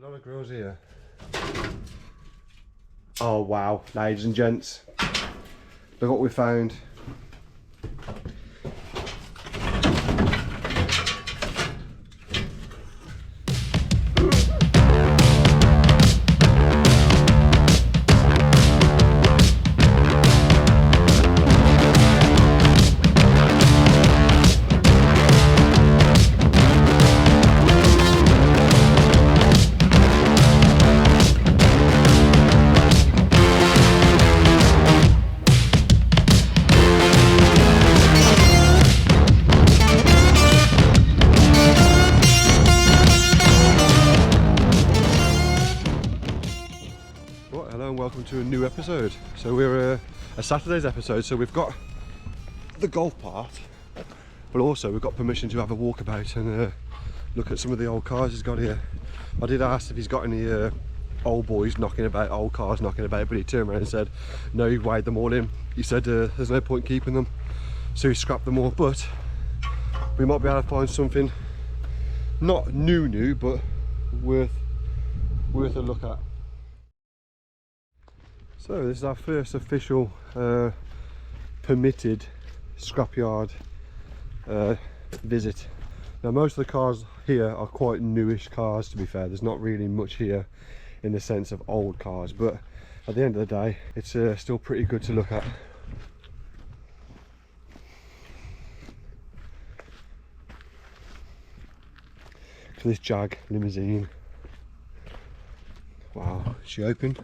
A lot of grills here. Oh wow, ladies and gents, look what we found. Welcome to a new episode. So we're a Saturday's episode, so we've got the golf part, but also we've got permission to have a walkabout and look at some of the old cars he's got here. I did ask if he's got any old boys knocking about, old cars knocking about, but he turned around and said no, he weighed them all in. He said there's no point keeping them, so he scrapped them all, but we might be able to find something not new but worth a look at. So this is our first official permitted scrapyard visit. Now most of the cars here are quite newish cars, to be fair. There's not really much here in the sense of old cars, but at the end of the day it's still pretty good to look at. So this Jag limousine, wow, is she open?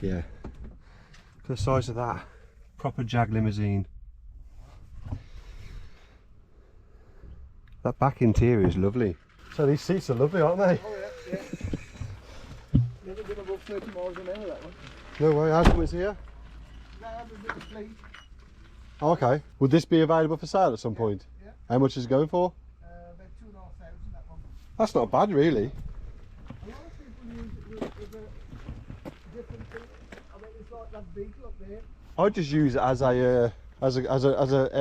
Yeah. The size of that, proper Jag limousine. That back interior is lovely. So these seats are lovely, aren't they? Oh yeah, yeah. Never been above 30 miles an hour, that one. No way, how come it's here? No, there's a bit of fleet. Oh, okay. Would this be available for sale at some point? Yeah. How much is it going for? About 2,500, that one. That's not bad, really. A lot of people use it with a different thing. I mean, it's like that Beetle up there. I'd just use it as a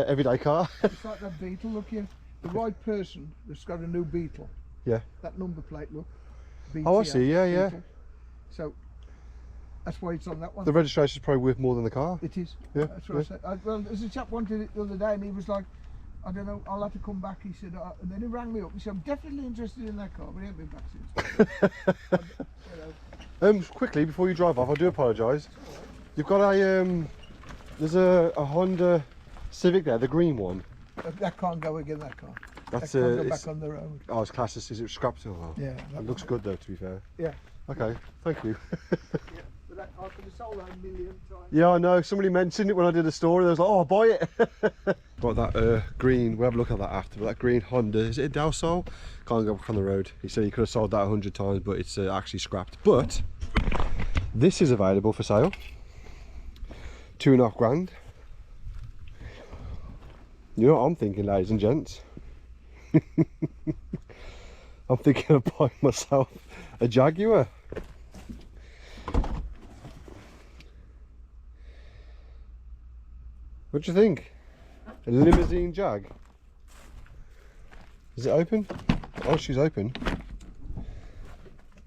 everyday car. It's like that Beetle, look here. The right person that's got a new Beetle. Yeah. That number plate, look. Oh, I see, yeah, yeah. Beetle. So, that's why it's on that one. The registration is probably worth more than the car. It is. Yeah, That's what I said. Well, there's a chap wanted it the other day and he was like, I don't know, I'll have to come back. He said, and then he rang me up. He said, I'm definitely interested in that car, but he ain't been back since. Quickly, before you drive off, I do apologise. You've got a, there's a Honda Civic there, the green one. That can't go again, that car. That's that can't go back on the road. Oh, it's classed as, is it scrapped? Oh, well. Yeah. It looks good though, to be fair. Yeah. Okay, thank you. Yeah. But that car could have sold that a million times. Yeah, I know. Somebody mentioned it when I did a story. They was like, oh, I'll buy it. Got that green, we'll have a look at that after, but that green Honda, is it a Del Sol? Can't go back on the road. He said he could have sold that 100 times, but it's actually scrapped. But this is available for sale. 2.5 grand. You know what I'm thinking, ladies and gents? I'm thinking of buying myself a Jaguar. What do you think? A limousine Jag? Is it open? Oh, she's open.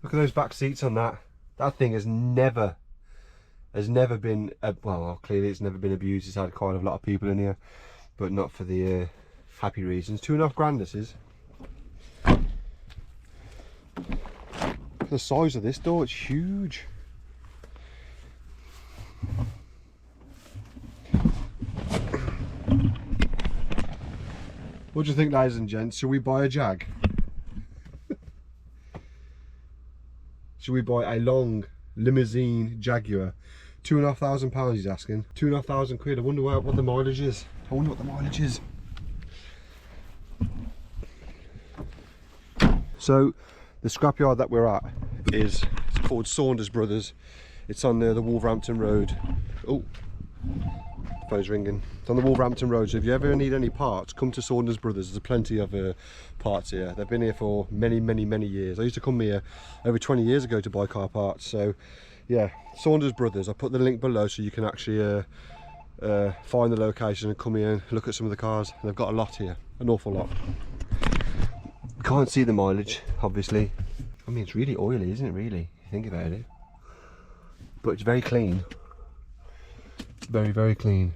Look at those back seats on that. That thing has never been, well, clearly it's never been abused. It's had quite a lot of people in here, but not for the happy reasons. 2.5 grand this is. Look at the size of this door, it's huge. What do you think, ladies and gents? Should we buy a Jag? Should we buy a long limousine Jaguar? £2,500 he's asking. 2,500 quid. I wonder what the mileage is. I wonder what the mileage is. So the scrapyard that we're at is, it's called Saunders Bros. It's on the Wolverhampton Road. Oh, phone's ringing. It's on the Wolverhampton Road, so if you ever need any parts, come to Saunders Brothers. There's plenty of parts here. They've been here for many years. I used to come here over 20 years ago to buy car parts. So yeah, Saunders Brothers. I'll put the link below so you can actually find the location and come here and look at some of the cars. They've got a lot here, an awful lot. Can't see the mileage, obviously. I mean, it's really oily, isn't it, really? If you think about it. But it's very clean. Very, very clean.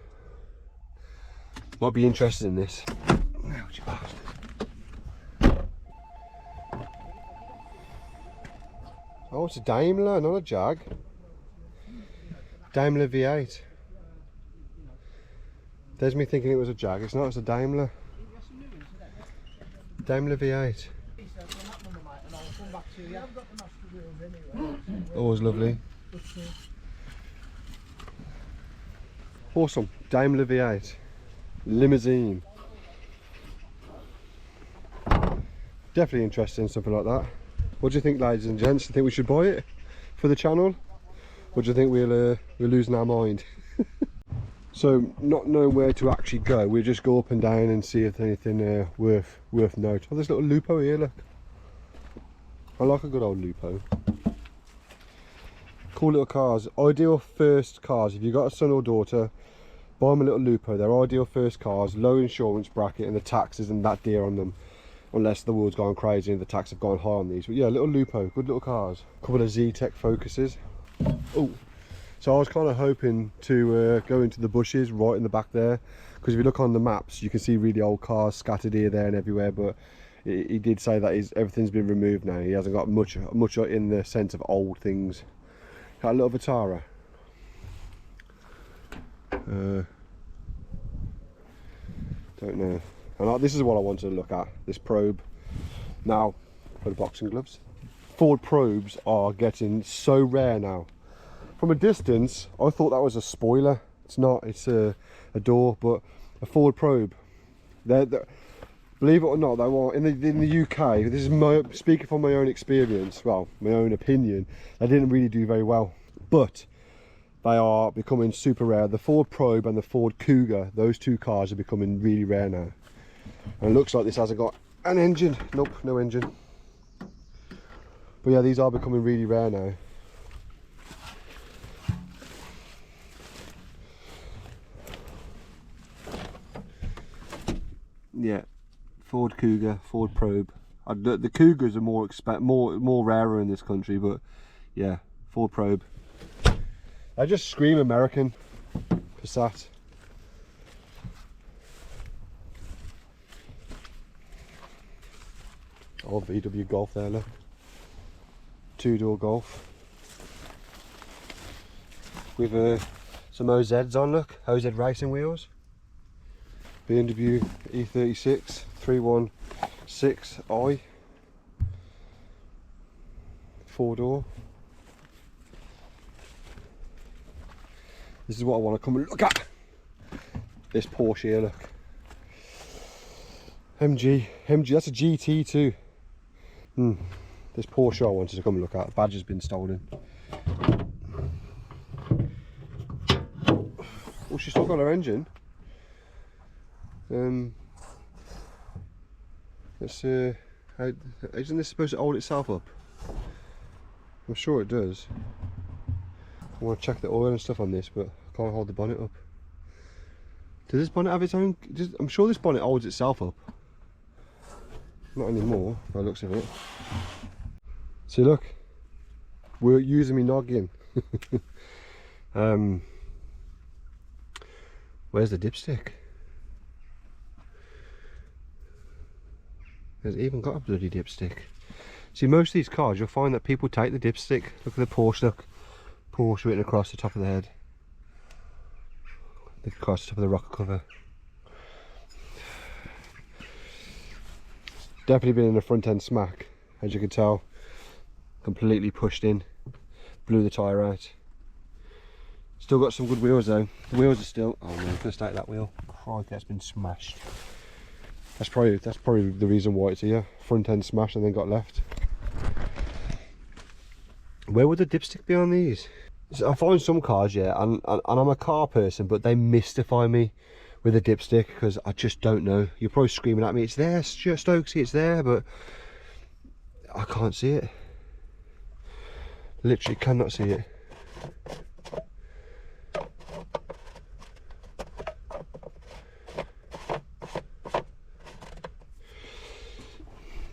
Might be interested in this. Ouch, you bastard. Oh, it's a Daimler, not a Jag. Daimler V8. There's me thinking it was a Jag. It's not, it's a Daimler. Daimler V8. Always lovely. Awesome. Daimler V8. Limousine. Definitely interested in something like that. What do you think, ladies and gents? Do you think we should buy it for the channel? Or do you think we're losing our mind? So, not knowing where to actually go, we'll just go up and down and see if there's anything worth note. Oh, there's a little Lupo here, look. I like a good old Lupo. Cool little cars. Ideal first cars. If you've got a son or daughter, buy them a little Lupo. They're ideal first cars. Low insurance bracket and the tax isn't that dear on them. Unless the world's gone crazy and the tax have gone high on these. But yeah, little Lupo. Good little cars. Couple of Z-Tech Focuses. Oh. So I was kind of hoping to go into the bushes right in the back there. Because if you look on the maps, you can see really old cars scattered here, there and everywhere. But he did say that everything's been removed now. He hasn't got much in the sense of old things. Got a little Vitara. Don't know. And this is what I wanted to look at, this probe. Now, for the boxing gloves. Ford probes are getting so rare now. From a distance, I thought that was a spoiler. It's not, it's a door, but a Ford probe. They're, believe it or not, they are in the UK, this is speaking from my own experience, well, my own opinion, they didn't really do very well. But they are becoming super rare. The Ford Probe and the Ford Cougar, those two cars are becoming really rare now. And it looks like this hasn't got an engine. Nope, no engine. But yeah, these are becoming really rare now. Yeah, Ford Cougar, Ford Probe. The Cougars are more rarer in this country, but yeah, Ford Probe. I just scream American. Passat. Oh, VW Golf there, look. Two-door Golf. With some OZs on, look. OZ racing wheels. BMW E36 316i. 4-door. This is what I want to come and look at. This Porsche here, look. MG, that's a GT2. This Porsche I wanted to come and look at. The badge has been stolen. Oh, she's still got her engine. Isn't this supposed to hold itself up? I'm sure it does. I want to check the oil and stuff on this, but I can't hold the bonnet up. Does this bonnet have its own? I'm sure this bonnet holds itself up. Not anymore, by the looks of it. See, look, we're using me noggin. Where's the dipstick? There's even got a bloody dipstick. See, most of these cars, you'll find that people take the dipstick. Look at the Porsche, look. Porsche written across the top of the head. Across the top of the rocker cover. Definitely been in a front end smack, as you can tell. Completely pushed in. Blew the tyre out. Still got some good wheels though. The wheels are still, oh no, let's take that wheel. Crikey, that's been smashed. That's probably the reason why it's here. Front end smashed and then got left. Where would the dipstick be on these? So I find some cars, yeah, and I'm a car person, but they mystify me with a dipstick because I just don't know. You're probably screaming at me, it's there, Stokesy, it's there, but I can't see it. Literally cannot see it.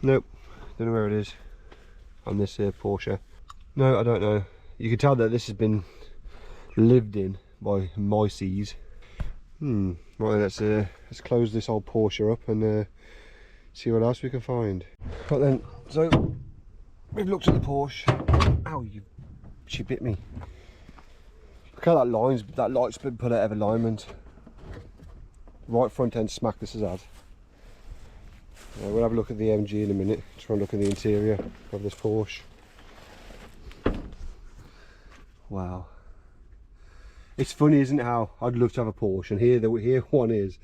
Nope, don't know where it is. on this here Porsche? No, I don't know. You can tell that this has been lived in by mices. Right, let's close this old Porsche up and see what else we can find. Right then, so we've looked at the Porsche. Ow, she bit me. Look how that light's been put out of alignment. Right front end smack this has had. We'll have a look at the MG in a minute, try and look at the interior of this Porsche. Wow. It's funny, isn't it, how I'd love to have a Porsche, and here one is.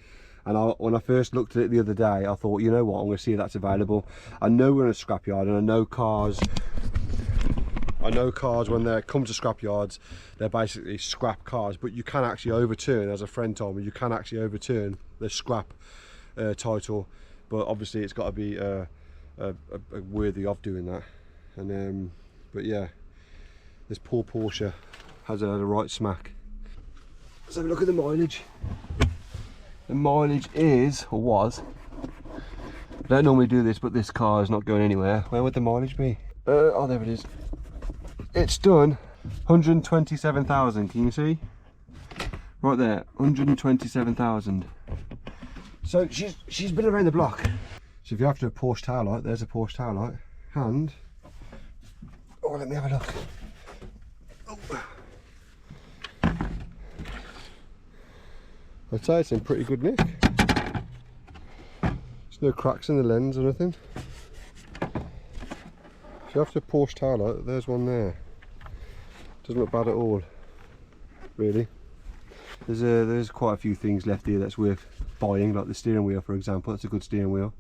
And when I first looked at it the other day, I thought, you know what, I'm going to see if that's available. I know we're in a scrapyard, and I know cars when they come to scrapyards, they're basically scrap cars, but you can actually overturn, as a friend told me, you can actually overturn the scrap title, but obviously it's got to be worthy of doing that. And but yeah, this poor Porsche has had a right smack. Let's have a look at the mileage. The mileage is, or was, I don't normally do this, but this car is not going anywhere. Where would the mileage be? Oh, there it is. It's done 127,000, can you see? Right there, 127,000. So she's been around the block. So if you're after a Porsche tail light, there's a Porsche tail light. And, oh, let me have a look. Oh. I'd say it's in pretty good nick. There's no cracks in the lens or anything. If you're after a Porsche tail light, there's one there. Doesn't look bad at all, really. There's quite a few things left here that's worth buying, like the steering wheel, for example. That's a good steering wheel.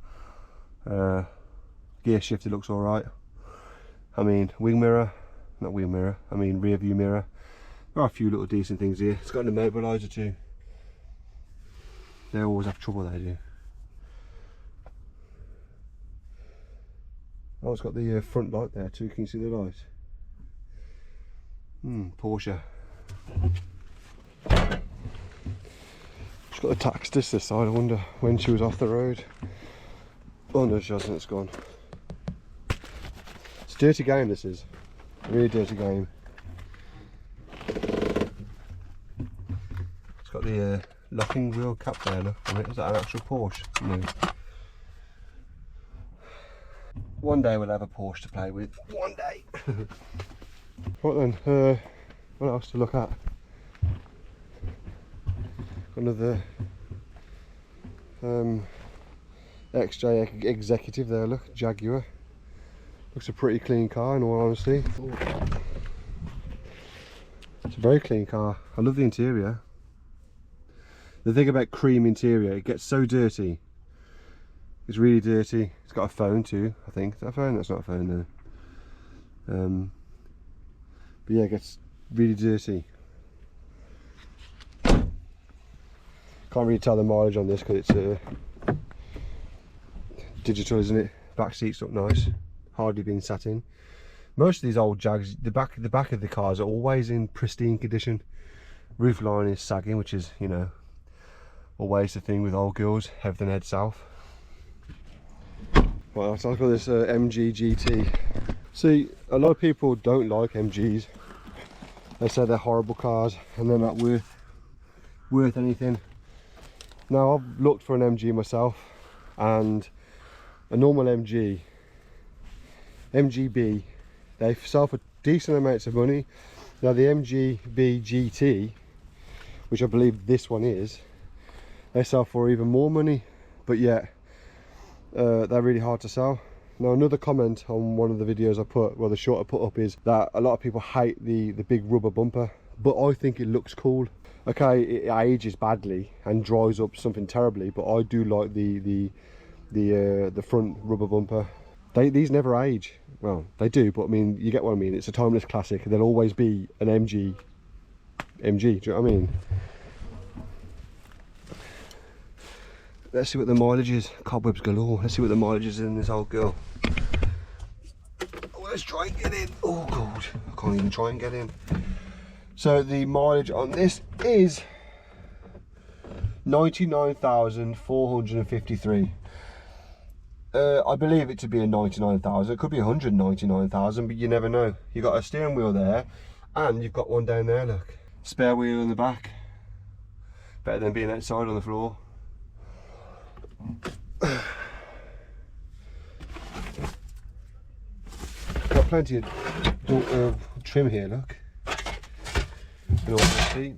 Gear shifter looks all right. I mean, wing mirror, not wing mirror, I mean rear view mirror. There are a few little decent things here. It's got an immobiliser too. They always have trouble, they do. Oh, it's got the front light there too. Can you see the light? Porsche. She's got a tax disc this side. I wonder when she was off the road. Oh no, she hasn't. It's gone. It's a dirty game, this is. A really dirty game. It's got the locking wheel cap there, look. Is that an actual Porsche? No. One day we'll have a Porsche to play with. One day! Right then, what else to look at? Another XJ executive there, look, Jaguar. Looks a pretty clean car in all honesty. It's a very clean car. I love the interior. The thing about cream interior, it gets so dirty. It's really dirty. It's got a phone too, I think. Is that a phone? That's not a phone though. But yeah, it gets really dirty. Can't really tell the mileage on this because it's digital, isn't it? Back seats look nice. Hardly been sat in. Most of these old Jags, the back of the cars are always in pristine condition. Roof line is sagging, which is, you know, always the thing with old girls. Everything heads south. Well, so I've got this MG GT. See, a lot of people don't like MGs. They say they're horrible cars and they're not worth anything. Now, I've looked for an MG myself, and a normal MGB, they sell for decent amounts of money. Now the MGB GT, which I believe this one is, they sell for even more money, but yet they're really hard to sell. Now, another comment on one of the videos I put, well, the short I put up, is that a lot of people hate the big rubber bumper, but I think it looks cool. Okay, it ages badly and dries up something terribly, but I do like the front rubber bumper. These never age. Well, they do, but I mean, you get what I mean. It's a timeless classic. There'll always be an MG. Do you know what I mean? Let's see what the mileage is. Cobwebs galore. Let's see what the mileage is in this old girl. Oh, let's try and get in. Oh god, I can't even try and get in. So the mileage on this is 99,453. I believe it to be a 99,000. It could be 199,000, but you never know. You've got a steering wheel there, and you've got one down there, look. Spare wheel in the back. Better than being outside on the floor. Got plenty of trim here, look. In all honesty.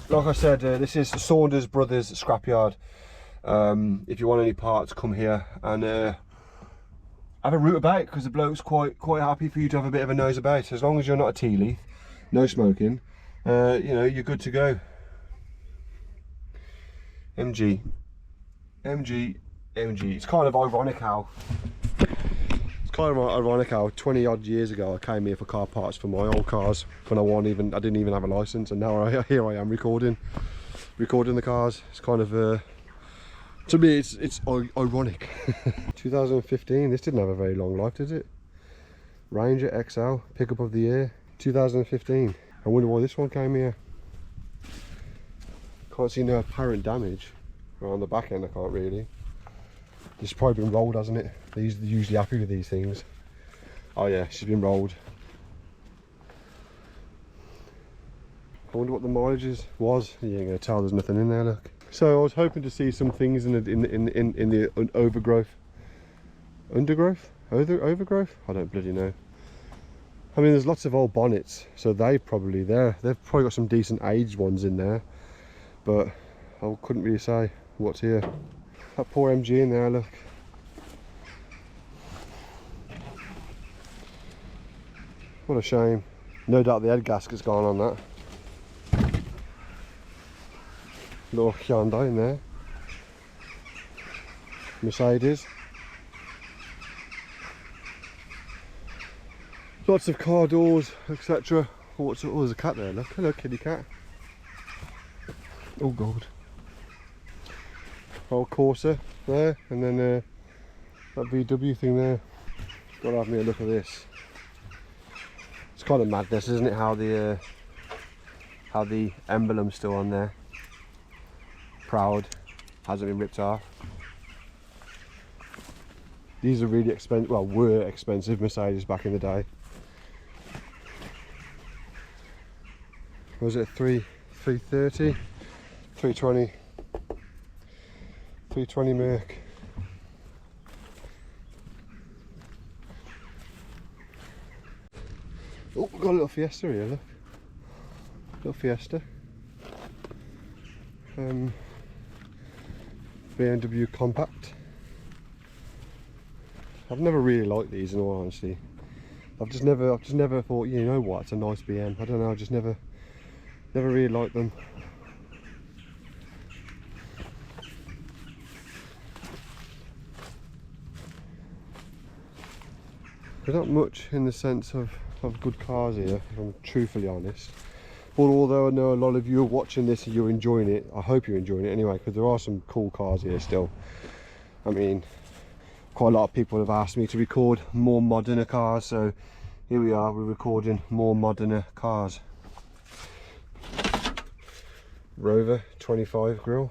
Like I said, this is the Saunders Bros scrapyard. If you want any parts, come here and have a route about, because the bloke's quite happy for you to have a bit of a nose about. As long as you're not a tea leaf, no smoking, you know, you're good to go. MG. It's kind of ironic how 20 odd years ago I came here for car parts for my old cars when I didn't even have a license, and now here I am recording the cars. It's kind of to me it's ironic. 2015, this didn't have a very long life, did it? Ranger XL, pickup of the year, 2015. I wonder why this one came here. Can't see no apparent damage around the back end. I can't really. This has probably been rolled, hasn't it? They're usually happy with these things. Oh yeah, she's been rolled. I wonder what the mileage was. You ain't gonna tell, there's nothing in there, look. So I was hoping to see some things in the overgrowth. Undergrowth? Overgrowth? I don't bloody know. I mean, there's lots of old bonnets, so they've probably got some decent aged ones in there, but I couldn't really say what's here. That poor MG in there, look. What a shame. No doubt the head gasket's gone on that. Little Hyundai in there. Mercedes. Lots of car doors, etc. Oh, there's a cat there, look. Hello, kitty cat. Oh god. Old Corsa there, and then that VW thing there. Gotta have me a look at this. It's kind of madness, isn't it, how the emblem's still on there. Proud, hasn't been ripped off. These are really expensive, well, were expensive Mercedes back in the day. Was it 330, 320, 320 Merc. Oh, we've got a little Fiesta here, look. Little Fiesta. BMW compact. I've never really liked these in all honesty. I've just never thought, you know what, it's a nice BM. I don't know, I just never really liked them. There's not much in the sense of good cars here, if I'm truthfully honest. But although I know a lot of you are watching this and you're enjoying it, I hope you're enjoying it anyway, because there are some cool cars here still. I mean, quite a lot of people have asked me to record more moderner cars, so here we are, we're recording more moderner cars. Rover 25 grille.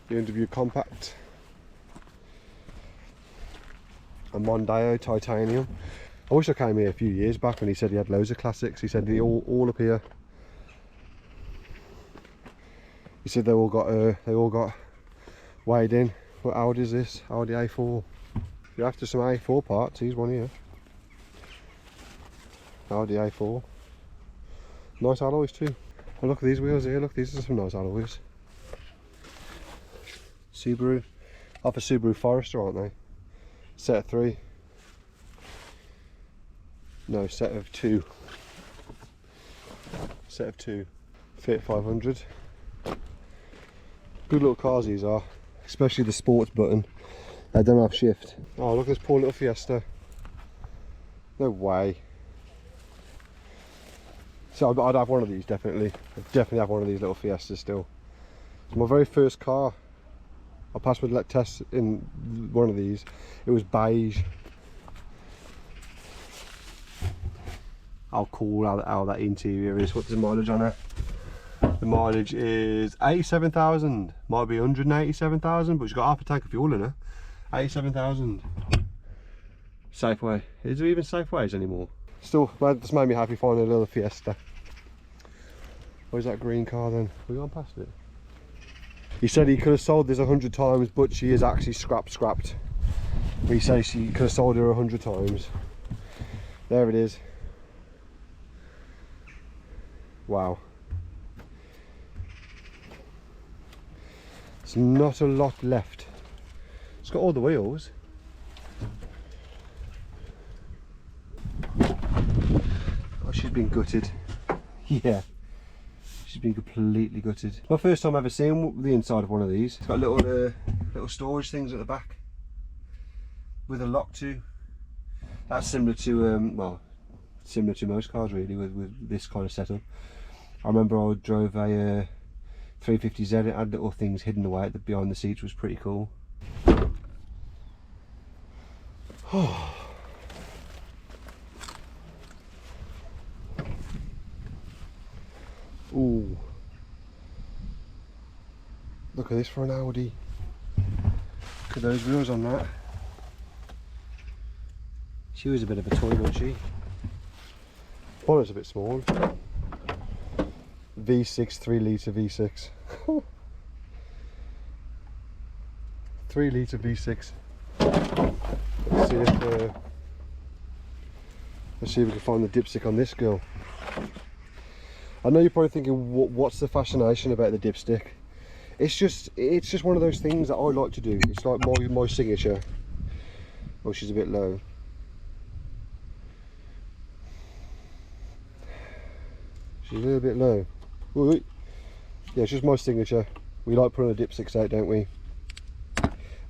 BMW compact. A Mondeo titanium. I wish I came here a few years back when he said he had loads of classics. He said they all up here. He said they all got weighed in. What Audi is this? Audi A4. If you're after some A4 parts, here's one here. Audi A4. Nice alloys too. Oh, look at these wheels here. Look, these are some nice alloys. Subaru. Off a Subaru Forester, aren't they? Set of 3. No, set of 2. Set of 2. Fiat 500. Good little cars these are. Especially the sports button. They don't have shift. Oh, look at this poor little Fiesta. No way. So I'd have one of these, definitely. I'd definitely have one of these little Fiestas still. It's my very first car. I passed my test in one of these. It was beige. how cool how that interior is. What's the mileage on it? The mileage is 87,000. Might be 187,000, but she's got half a tank of fuel in her. 87,000. Safeway. Is there even Safeways anymore? Still, this made me happy finding a little Fiesta. Where's that green car then? We gone past it? He said he could have sold this 100 times, but she is actually scrapped. He says she could have sold her 100 times. There it is. Wow. There's not a lot left. It's got all the wheels. Oh, she's been gutted. Yeah. She's been completely gutted. It's my first time ever seeing the inside of one of these. It's got little storage things at the back with a lock too. That's similar to well, similar to most cars really with this kind of setup. I remember I drove a 350Z. It had little things hidden away at behind the seats, which was pretty cool. Ooh, look at this for an Audi. Look at those wheels on that. She was a bit of a toy, wasn't she? Bonnet's a bit small. V6, 3 litre V6. 3 litre V6. Let's see if we can find the dipstick on this girl. I know you're probably thinking, what's the fascination about the dipstick? It's just one of those things that I like to do. It's like my signature. Oh, she's a bit low. She's a little bit low. Ooh. Yeah, it's just my signature. We like putting the dipsticks out, don't we?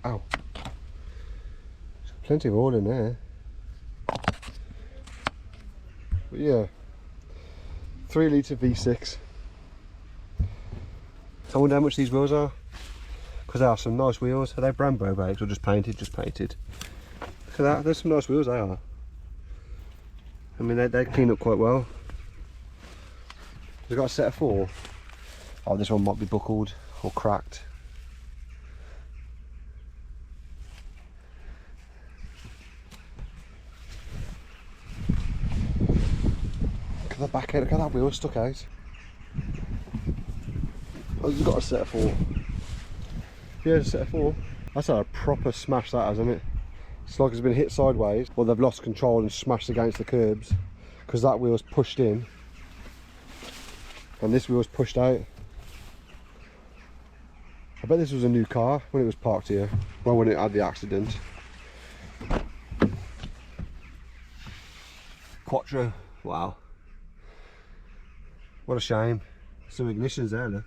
Ow. There's plenty of oil in there. But yeah. 3 litre V6. I wonder how much these wheels are, because they are some nice wheels. Are they Brembo brakes or just painted? Just painted. Look at that, there's some nice wheels they are. I mean they clean up quite well. They've got a set of 4. Oh, this one might be buckled or cracked. Look at the back end, look at that wheel stuck out. Oh, you've got a set of 4. Yeah, a set of 4. That's a proper smash, that, hasn't it? It's like it's been hit sideways, or they've lost control and smashed against the curbs, because that wheel's pushed in and this wheel's pushed out. I bet this was a new car when it was parked here. Well, when it had the accident. Quattro, wow. What a shame. Some ignitions there, look.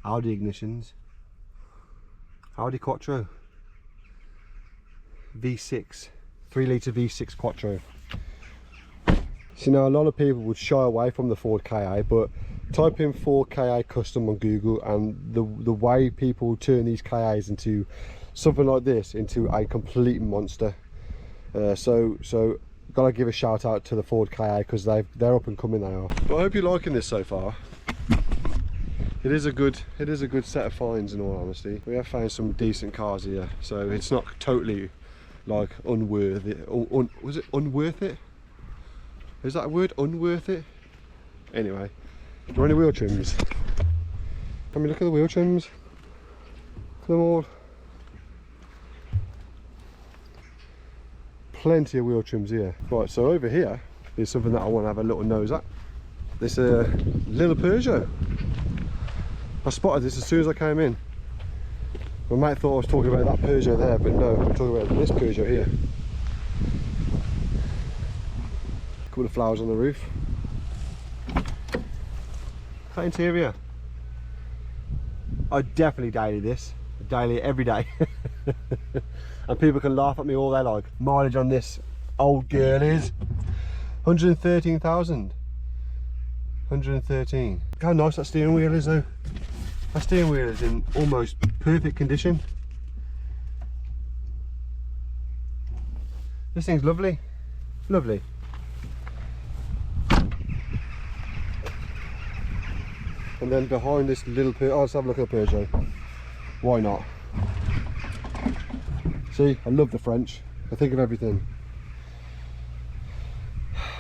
Audi ignitions. Audi Quattro. V6. 3 litre V6 Quattro. See, now a lot of people would shy away from the Ford Ka, but type in Ford Ka custom on Google and the way people turn these Kas into something like this into a complete monster. So gotta give a shout out to the Ford Ka, because they're up and coming, they are. Well, I hope you're liking this so far. It is a good set of finds, in all honesty. We have found some decent cars here, so it's not totally like unworthy. Was it unworth it? Is that a word? Unworth it? Anyway, are there any wheel trims? I mean, look at the wheel trims. Look at them all. Plenty of wheel trims here. Right, so over here is something that I want to have a little nose at. This little Peugeot. I spotted this as soon as I came in. My mate thought I was talking about that Peugeot there, but no, I'm talking about this Peugeot here. Couple of flowers on the roof. That interior. I definitely daily this. Daily every day. And people can laugh at me all they like. Mileage on this old girl is 113,000. 113. Look how nice that steering wheel is though. That steering wheel is in almost perfect condition. This thing's lovely. Lovely. and then behind this little oh, let's have a look at the Peugeot. Why not? See, I love the French. I think of everything.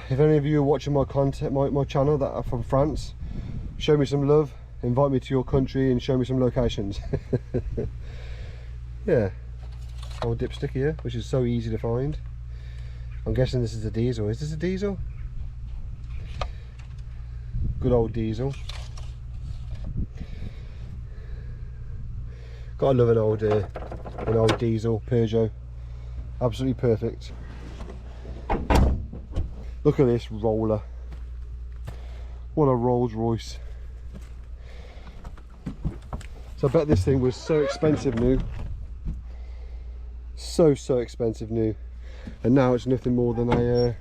If any of you are watching my content, my channel that are from France, show me some love, invite me to your country and show me some locations. Yeah, old dipstick here, which is so easy to find. I'm guessing this is a diesel. Is this a diesel? Good old diesel. Gotta love an old diesel Peugeot. Absolutely perfect. Look at this roller. What a Rolls Royce. So I bet this thing was so expensive new. So expensive new. And now it's nothing more than a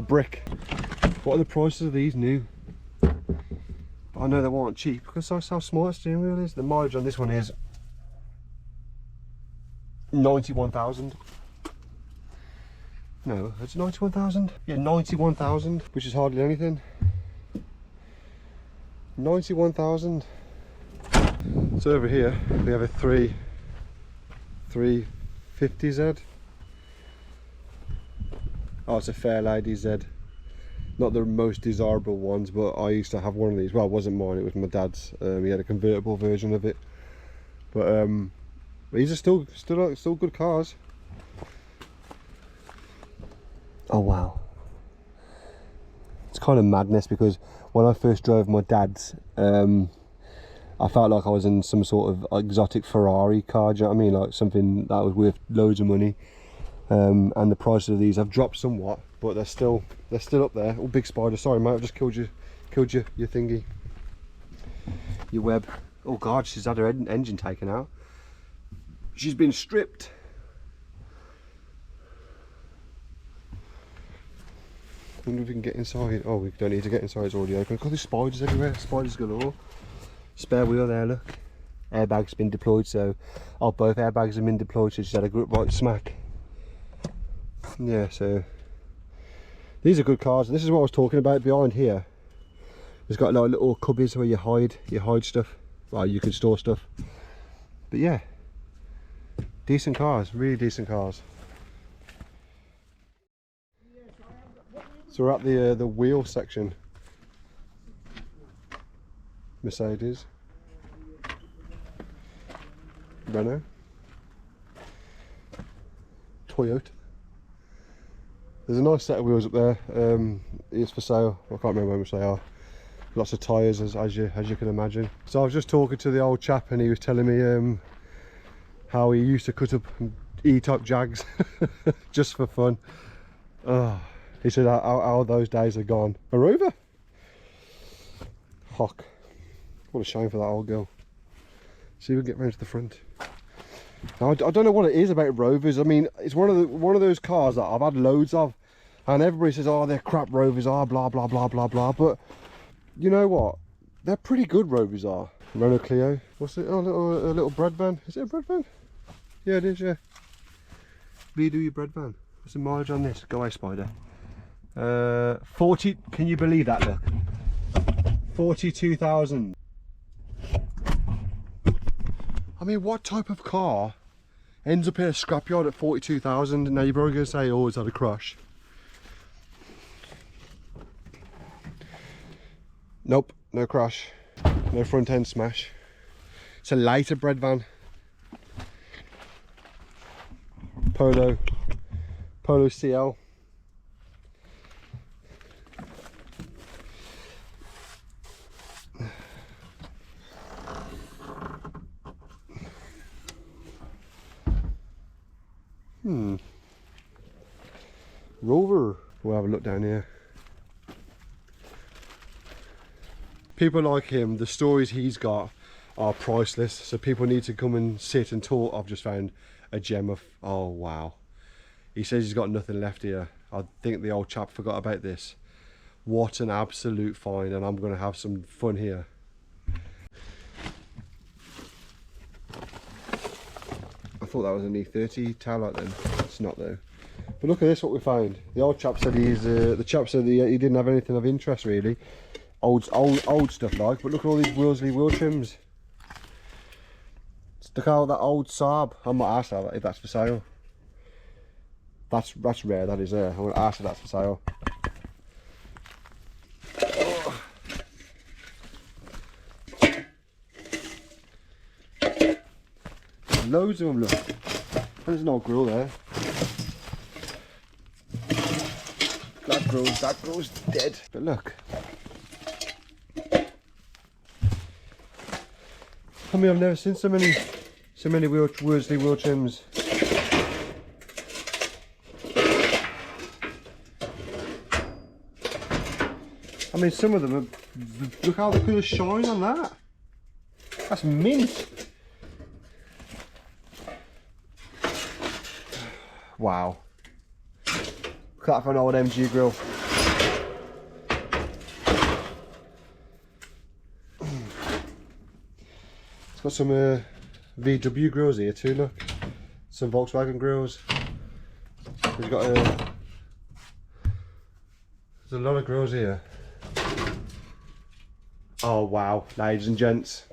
brick. What are the prices of these new? I know they weren't cheap because that's how small the steering wheel is. The mileage on this one is 91,000. No, it's 91,000. Yeah, 91,000, which is hardly anything. 91,000. So over here we have a 350Z. Oh, it's a Fair Lady Z. Not the most desirable ones, but I used to have one of these. Well, it wasn't mine, it was my dad's. He had a convertible version of it. But these are still good cars. Oh wow. It's kind of madness because when I first drove my dad's, I felt like I was in some sort of exotic Ferrari car, do you know what I mean? Like something that was worth loads of money. And the prices of these have dropped somewhat, but they're still up there. Oh, big spider, sorry mate, I've just killed your thingy. Your web. Oh god, she's had her engine taken out. She's been stripped. I wonder if we can get inside. Oh, we don't need to get inside, it's already open. God, there's spiders everywhere, spiders galore. Spare wheel there, look. Airbag's been deployed, so both airbags have been deployed, so she's had a grip right smack. Yeah, so these are good cars. This is what I was talking about behind here. It's got like little cubbies where you hide stuff. Well, you can store stuff. But yeah, decent cars, really decent cars. So we're at the wheel section. Mercedes, Renault, Toyota. There's a nice set of wheels up there. It's for sale. I can't remember how much they are. Lots of tyres, as you can imagine. So I was just talking to the old chap, and he was telling me how he used to cut up E-type Jags just for fun. He said how those days are gone. A Rover? Hock. What a shame for that old girl. See if we can get round to the front. Now, I don't know what it is about Rovers. I mean, it's one of those cars that I've had loads of, and everybody says, oh, they're crap, Rovers are, blah blah blah blah blah. But you know what? They're pretty good, Rovers are. Renault Clio. What's it? Oh, a little bread van. Is it a bread van? Yeah, it is. Yeah. V do your bread van. What's the mileage on this? Go away, Spider. 40. Can you believe that? Look. 42,000. I mean, what type of car ends up in a scrapyard at 42,000? Now you're probably going to say, oh, it's had a crash. Nope, no crash, no front end smash. It's a lighter bread van. Polo CL. Rover. We'll have a look down here. People like him, the stories he's got are priceless, so people need to come and sit and talk. I've just found a gem of, oh wow. He says he's got nothing left here. I think the old chap forgot about this. What an absolute find, and I'm going to have some fun here. I thought that was an E30 taillight then. It's not though. But look at this, what we found. The old chap said the chap said he didn't have anything of interest really. Old stuff like, but look at all these Worsley wheel trims. Look at all that old Saab. I'm not asked if that's for sale. That's rare, that is there. I'm going to ask if that's for sale. Oh. Loads of them, look. And there's an old grill there. That grill's dead. But look. I mean, I've never seen so many Worsley wheel trims. I mean, some of them are, look how the colours shine on that. That's mint. Wow. Look at that for an old MG grill. It's got some VW grills here too, look. Some Volkswagen grills. We've got there's a lot of grills here. Oh wow, ladies and gents.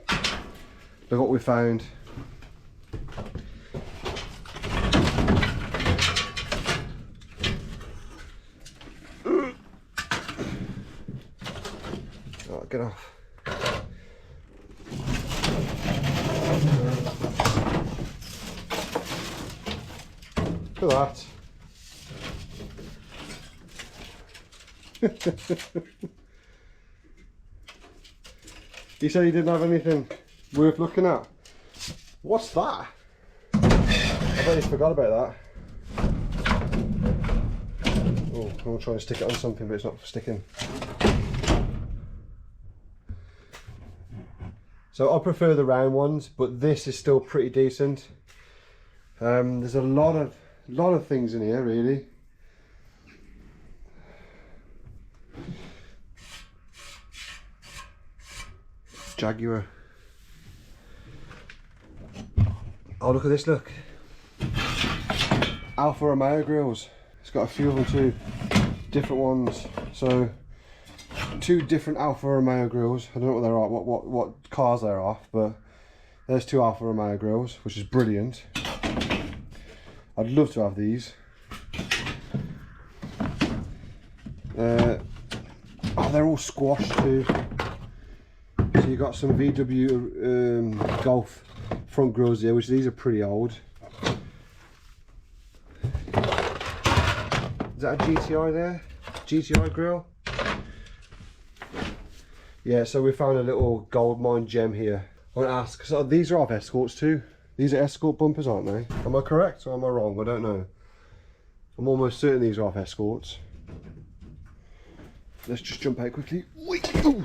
Look what we found. Oh, get off. Look at that. He said he didn't have anything worth looking at. What's that? I bet he forgot about that. Oh, I'm going to try and stick it on something, but it's not sticking. So I prefer the round ones, but this is still pretty decent. There's a lot of things in here, really. Jaguar. Oh, look at this, look. Alfa Romeo grills. It's got a few of them too. Different ones. So, 2 different Alfa Romeo grills. I don't know what they're off, what cars they're off, but there's 2 Alfa Romeo grills, which is brilliant. I'd love to have these. Oh, they're all squashed too. So you've got some VW Golf front grills here, which these are pretty old. Is that a GTI there? GTI grill? Yeah, so we found a little gold mine gem here. I want to ask, so these are off Escorts too? These are Escort bumpers, aren't they? Am I correct or am I wrong? I don't know. I'm almost certain these are off Escorts. Let's just jump out quickly. Ooh.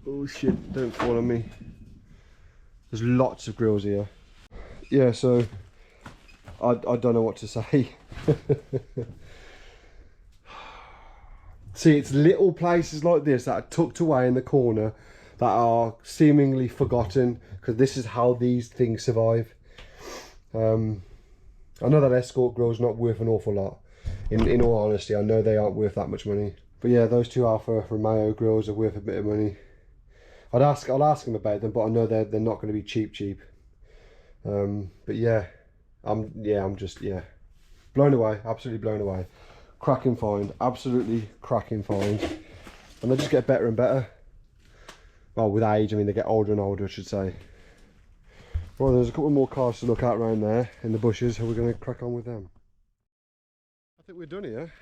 Oh shit, don't fall on me. There's lots of grills here. Yeah, so I don't know what to say. See, it's little places like this that are tucked away in the corner that are seemingly forgotten, because this is how these things survive. I know that Escort grill's not worth an awful lot. In all honesty, I know they aren't worth that much money. But yeah, those 2 Alfa Romeo grills are worth a bit of money. I'll ask them about them, but I know they're not going to be cheap. But yeah, I'm just blown away, absolutely blown away. Cracking find, absolutely cracking find, and they just get better and better. Well, with age, I mean they get older and older, I should say. Well, there's a couple more cars to look at around there in the bushes, so we're going to crack on with them. I think we're done here.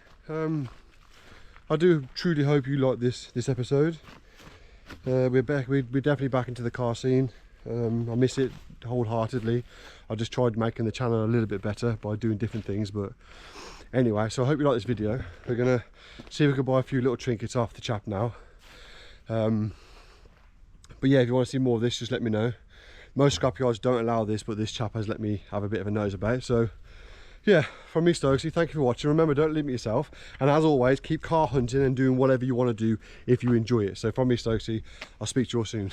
I do truly hope you like this episode. We're definitely back into the car scene. I miss it wholeheartedly. I just tried making the channel a little bit better by doing different things, but anyway, so I hope you like this video. We're gonna see if we can buy a few little trinkets off the chap now. But yeah, if you want to see more of this, just let me know. Most scrapyards don't allow this, but this chap has let me have a bit of a nose about. So yeah, from me, Stokesy, thank you for watching. Remember, don't limit yourself, and as always, keep car hunting and doing whatever you want to do if you enjoy it. So from me, Stokesy, I'll speak to you all soon.